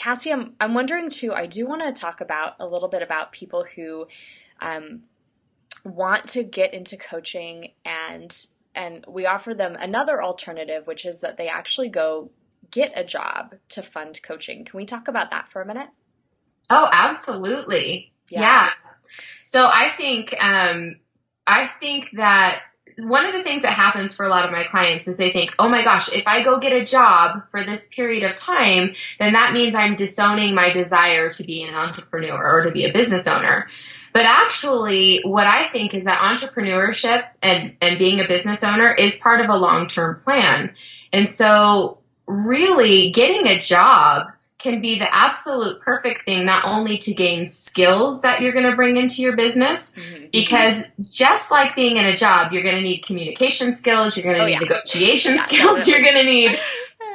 Cassie, I'm wondering too, I do want to talk about a little bit about people who um, want to get into coaching and we offer them another alternative, which is that they actually go get a job to fund coaching. Can we talk about that for a minute? Oh, absolutely. Yeah. Yeah. So I think that one of the things that happens for a lot of my clients is they think, oh my gosh, if I go get a job for this period of time, then that means I'm disowning my desire to be an entrepreneur or to be a business owner. But actually, what I think is that entrepreneurship and being a business owner is part of a long-term plan. And so really getting a job can be the absolute perfect thing, not only to gain skills that you're going to bring into your business, Hmm. because just like being in a job, you're going to need communication skills, you're going to Oh need yeah. negotiation Yeah, skills, you're definitely. going to need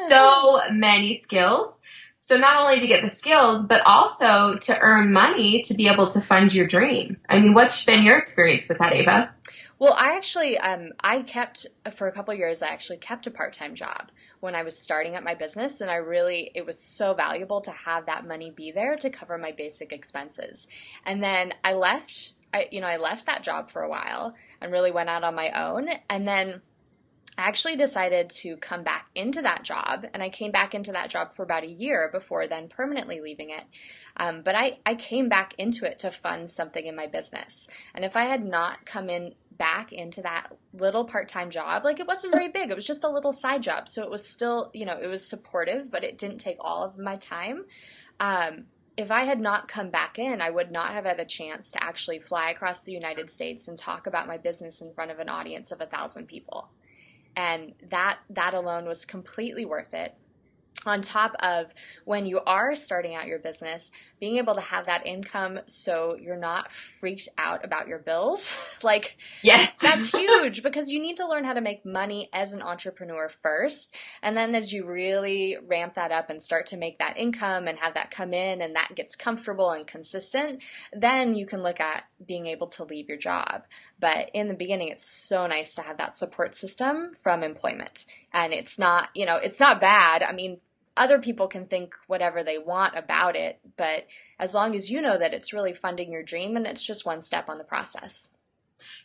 so many skills. So not only to get the skills, but also to earn money to be able to fund your dream. I mean, what's been your experience with that, Ava? Well, I actually, I kept, for a couple of years, I actually kept a part-time job when I was starting up my business, and it was so valuable to have that money be there to cover my basic expenses. And then I left that job for a while and really went out on my own. And then I actually decided to come back into that job, and I came back into that job for about a year before then permanently leaving it. But I came back into it to fund something in my business. And if I had not come in back into that little part-time job, like it wasn't very big, it was just a little side job. So it was still, it was supportive, but it didn't take all of my time. If I had not come back in, I would not have had a chance to actually fly across the United States and talk about my business in front of an audience of 1,000 people, and that alone was completely worth it. On top of, when you are starting out your business, being able to have that income so you're not freaked out about your bills, like Yes. that's huge, because you need to learn how to make money as an entrepreneur first. And then as you really ramp that up and start to make that income and have that come in and that gets comfortable and consistent, then you can look at being able to leave your job. But in the beginning, it's so nice to have that support system from employment. And it's not bad. I mean, other people can think whatever they want about it, but as long as you know that it's really funding your dream, and it's just one step on the process.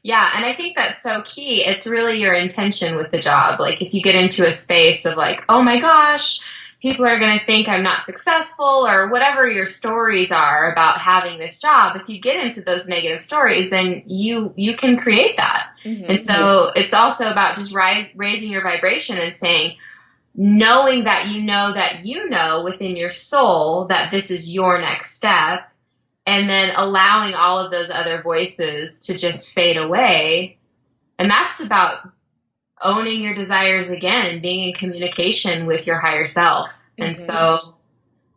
Yeah, and I think that's so key. It's really your intention with the job. Like if you get into a space of like, oh my gosh, people are going to think I'm not successful or whatever your stories are about having this job, if you get into those negative stories, then you can create that. And Hmm. so it's also about just raising your vibration and saying, knowing that you know within your soul that this is your next step, and then allowing all of those other voices to just fade away. And that's about owning your desires again and being in communication with your higher self. And Hmm. so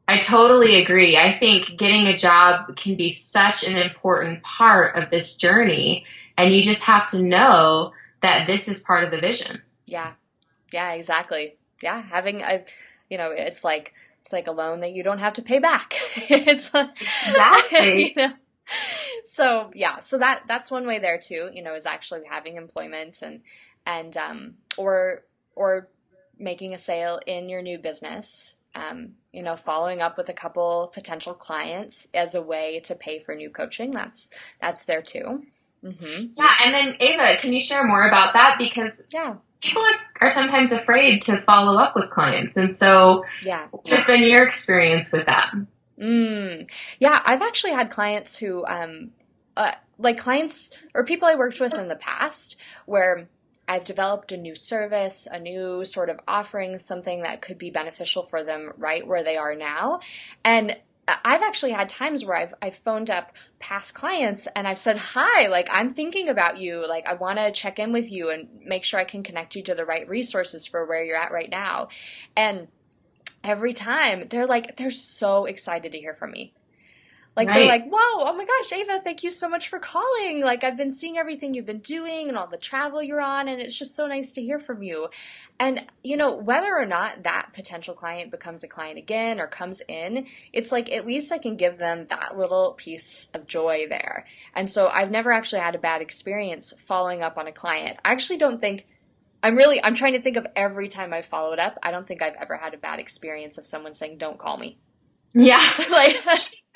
I totally agree. I think getting a job can be such an important part of this journey. And you just have to know that this is part of the vision. Yeah. Yeah, exactly. Yeah, having a, it's like a loan that you don't have to pay back. It's you Exactly. know. So yeah, so that's one way there too, is actually having employment and or making a sale in your new business. Following up with a couple potential clients as a way to pay for new coaching. That's there too. Hmm. Yeah. And then, Ava, can you share more about that? Because Yeah. people are sometimes afraid to follow up with clients. And so, Yeah. what has been your experience with that? Yeah, I've actually had clients who, like clients or people I worked with in the past, where I've developed a new service, a new sort of offering, something that could be beneficial for them right where they are now. And I've actually had times where I've phoned up past clients and I've said, "Hi, like I'm thinking about you. Like I want to check in with you and make sure I can connect you to the right resources for where you're at right now." And every time they're so excited to hear from me. Like they're Right. like, "Whoa, oh my gosh, Ava, thank you so much for calling. Like I've been seeing everything you've been doing and all the travel you're on, and it's just so nice to hear from you." And whether or not that potential client becomes a client again or comes in, it's like at least I can give them that little piece of joy there. And so I've never actually had a bad experience following up on a client. I actually don't think I'm trying to think of every time I followed up. I don't think I've ever had a bad experience of someone saying, "Don't call me." Yeah. Like,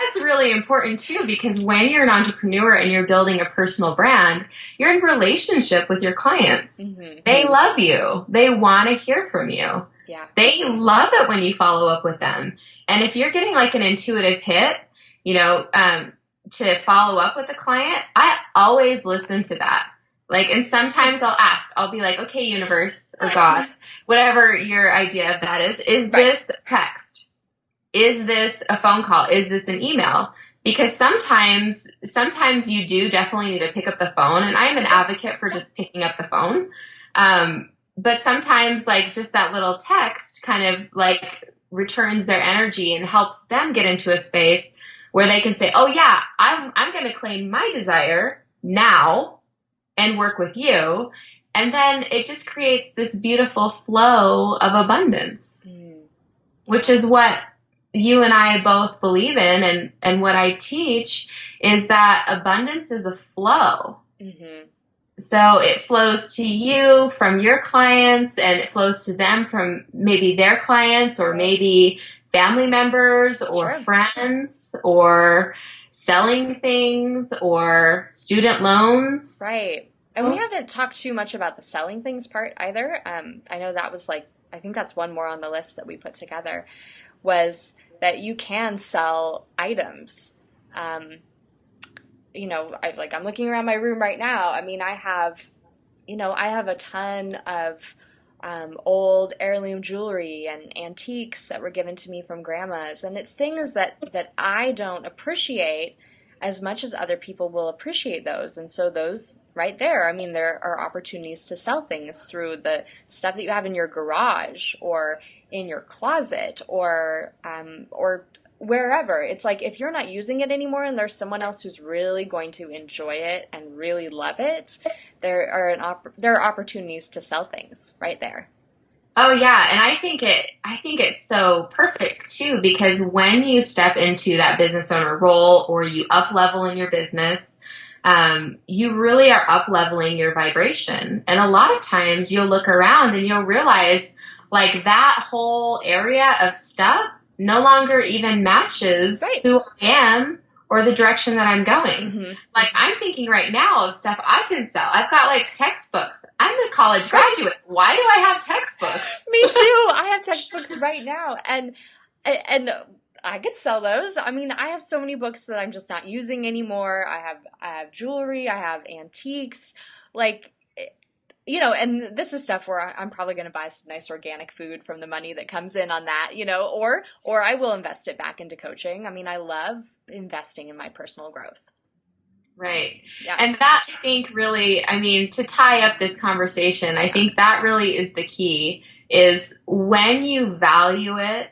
That's really important too, because when you're an entrepreneur and you're building a personal brand, you're in relationship with your clients. mm-hmm. They love you. They want to hear from you. Yeah. They love it when you follow up with them. And if you're getting like an intuitive hit, you know, to follow up with a client, I always listen to that. Like, and sometimes I'll be like, okay, universe or God, whatever your idea of that is Right. this text? Is this a phone call? Is this an email? Because sometimes you do definitely need to pick up the phone, and I'm an advocate for just picking up the phone. But sometimes like just that little text kind of like returns their energy and helps them get into a space where they can say, oh yeah, I'm going to claim my desire now and work with you. And then it just creates this beautiful flow of abundance, which is what you and I both believe in, and what I teach is that abundance is a flow. Mm-hmm. So it flows to you from your clients, and it flows to them from maybe their clients, or maybe family members or friends, or selling things or student loans. Right. And we haven't talked too much about the selling things part either. I know that was like, I think that's one more on the list that we put together, was that you can sell items. You know, I'm looking around my room right now. I mean, I have a ton of old heirloom jewelry and antiques that were given to me from grandmas, and it's things that I don't appreciate as much as other people will appreciate those. And so those right there, I mean, there are opportunities to sell things through the stuff that you have in your garage or in your closet or wherever. It's like, if you're not using it anymore and there's someone else who's really going to enjoy it and really love it, there are opportunities to sell things right there. Oh yeah, and I think it's so perfect too, because when you step into that business owner role or you up level in your business, you really are up leveling your vibration. And a lot of times you'll look around and you'll realize like that whole area of stuff no longer even matches who I am or the direction that I'm going. Mm-hmm. Like, I'm thinking right now of stuff I can sell. I've got like textbooks. I'm a college graduate. Why do I have textbooks? Me too. I have textbooks right now, and I could sell those. I mean, I have so many books that I'm just not using anymore. I have jewelry. I have antiques. Like, you know, and this is stuff where I'm probably going to buy some nice organic food from the money that comes in on that, you know, or I will invest it back into coaching. I mean, I love investing in my personal growth. Right. Yeah. And that, I think, really, I mean, to tie up this conversation, I think that really is the key, is when you value it,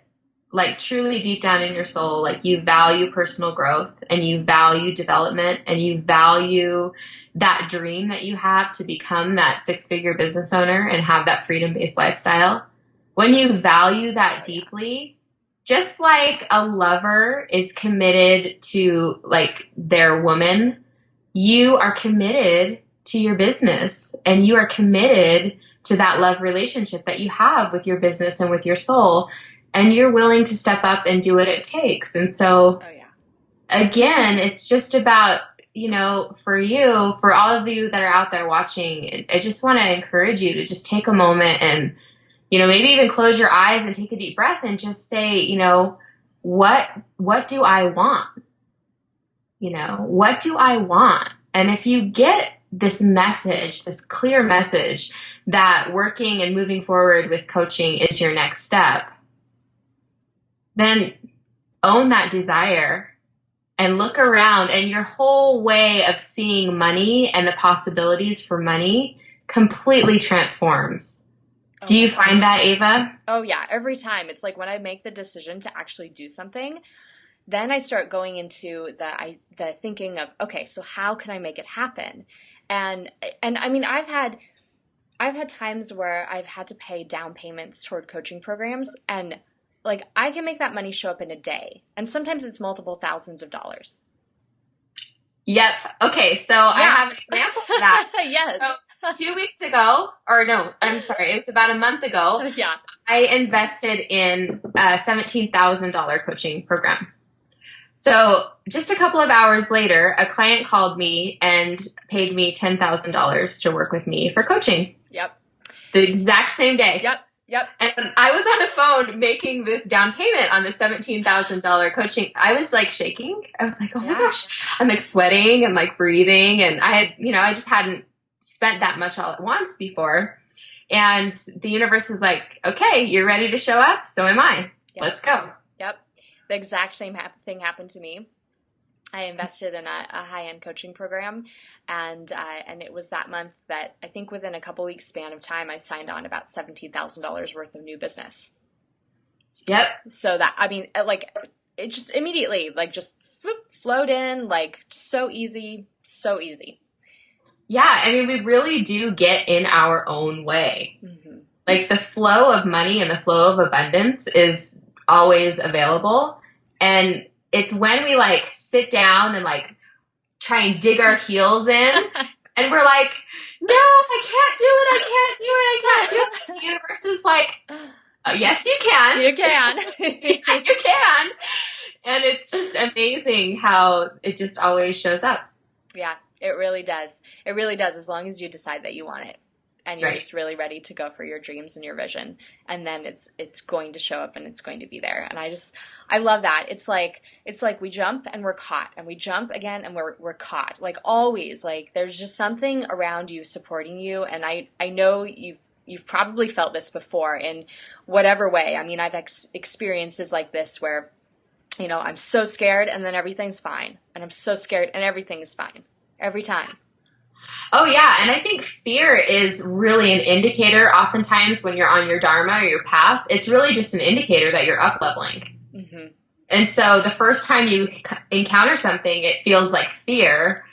like truly deep down in your soul, like you value personal growth and you value development and you value that dream that you have to become that 6-figure business owner and have that freedom-based lifestyle. When you value that deeply, just like a lover is committed to like their woman, you are committed to your business and you are committed to that love relationship that you have with your business and with your soul. And you're willing to step up and do what it takes. And so, again, it's just about, you know, for all of you that are out there watching, I just want to encourage you to just take a moment and, you know, maybe even close your eyes and take a deep breath and just say, you know, what do I want? You know, what do I want? And if you get this message, this clear message that working and moving forward with coaching is your next step, then own that desire and look around, and your whole way of seeing money and the possibilities for money completely transforms. Do you find that, Ava? Oh yeah, every time. It's like when I make the decision to actually do something, then I start going into the thinking of, okay, so how can I make it happen? And I mean, I've had times where I've had to pay down payments toward coaching programs, and like I can make that money show up in a day, and sometimes it's multiple thousands of dollars. Yep. Okay. So I have an example of that. Yes. So 2 weeks ago, or no, I'm sorry, it was about a month ago, Yeah. I invested in a $17,000 coaching program. So just a couple of hours later, a client called me and paid me $10,000 to work with me for coaching. Yep. The exact same day. Yep. Yep. And I was on the phone making this down payment on the $17,000 coaching. I was like shaking. I was like, oh my gosh, I'm like sweating and like breathing. And I just hadn't spent that much all at once before. And the universe was like, okay, you're ready to show up. So am I. Yep. Let's go. Yep. The exact same thing happened to me. I invested in a high-end coaching program, and it was that month that I think within a couple weeks span of time, I signed on about $17,000 worth of new business. Yep. So that, I mean, like, it just immediately, like, just flowed in, like, so easy, so easy. Yeah, I mean, we really do get in our own way. Mm-hmm. Like, the flow of money and the flow of abundance is always available, and it's when we like sit down and like try and dig our heels in and we're like, no, I can't do it. The universe is like, oh, yes, you can. You can. You can. And it's just amazing how it just always shows up. Yeah, it really does. It really does, as long as you decide that you want it. And you're just really ready to go for your dreams and your vision. And then it's going to show up and it's going to be there. And I love that. It's like we jump and we're caught, and we jump again and we're caught. Like always, like there's just something around you supporting you. And I know you've probably felt this before in whatever way. I mean, I've experiences like this where, you know, I'm so scared and then everything's fine. And I'm so scared and everything is fine every time. Oh, yeah. And I think fear is really an indicator. Oftentimes when you're on your dharma or your path, it's really just an indicator that you're up leveling. Mm-hmm. And so the first time you encounter something, it feels like fear.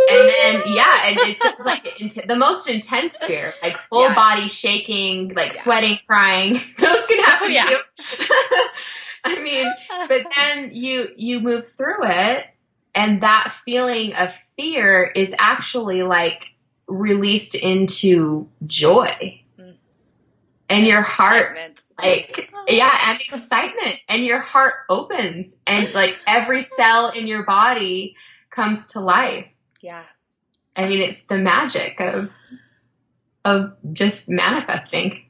And then, and it feels like the most intense fear, like full body shaking, like sweating, crying. Those can happen too. I mean, but then you move through it, and that feeling of fear is actually like released into joy. And your heart, and excitement, and your heart opens, and like every cell in your body comes to life. Yeah. I mean, it's the magic of just manifesting.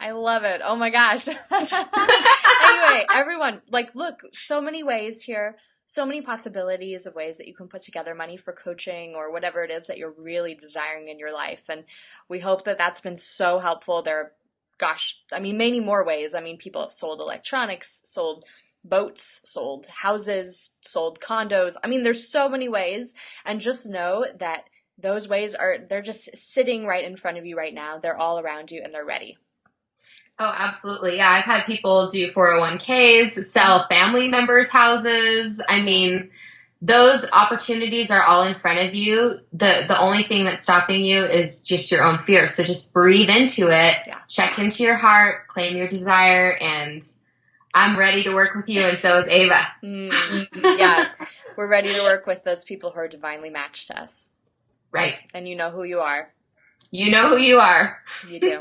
I love it. Oh my gosh. Anyway, everyone, like, look, so many ways here. So many possibilities of ways that you can put together money for coaching or whatever it is that you're really desiring in your life. And we hope that that's been so helpful. There are, many more ways. I mean, people have sold electronics, sold boats, sold houses, sold condos. I mean, there's so many ways. And just know that those ways they're just sitting right in front of you right now. They're all around you and they're ready. Oh, absolutely. Yeah, I've had people do 401ks, sell family members' houses. I mean, those opportunities are all in front of you. The only thing that's stopping you is just your own fear. So just breathe into it, check into your heart, claim your desire, and I'm ready to work with you, and so is Ava. Yeah, we're ready to work with those people who are divinely matched to us. Right. And you know who you are. You know who you are. You do.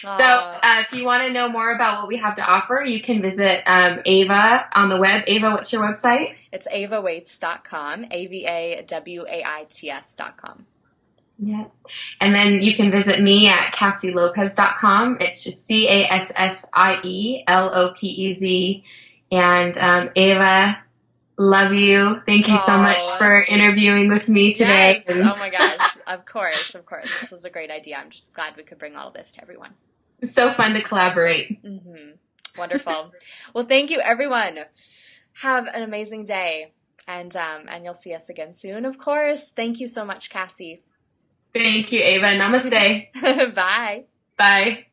So if you want to know more about what we have to offer, you can visit Ava on the web. Ava, what's your website? It's avawaits.com, AVAWAITS.com. Yeah. And then you can visit me at CassieLopez.com. It's just CassieLopez. And Ava, love you. Thank you so much for interviewing with me today. Yes. Oh my gosh. Of course. This was a great idea. I'm just glad we could bring all this to everyone. It's so fun to collaborate. Mm-hmm. Wonderful. Well, thank you, everyone. Have an amazing day. And you'll see us again soon, of course. Thank you so much, Cassie. Thank you, Ava. Namaste. Bye. Bye.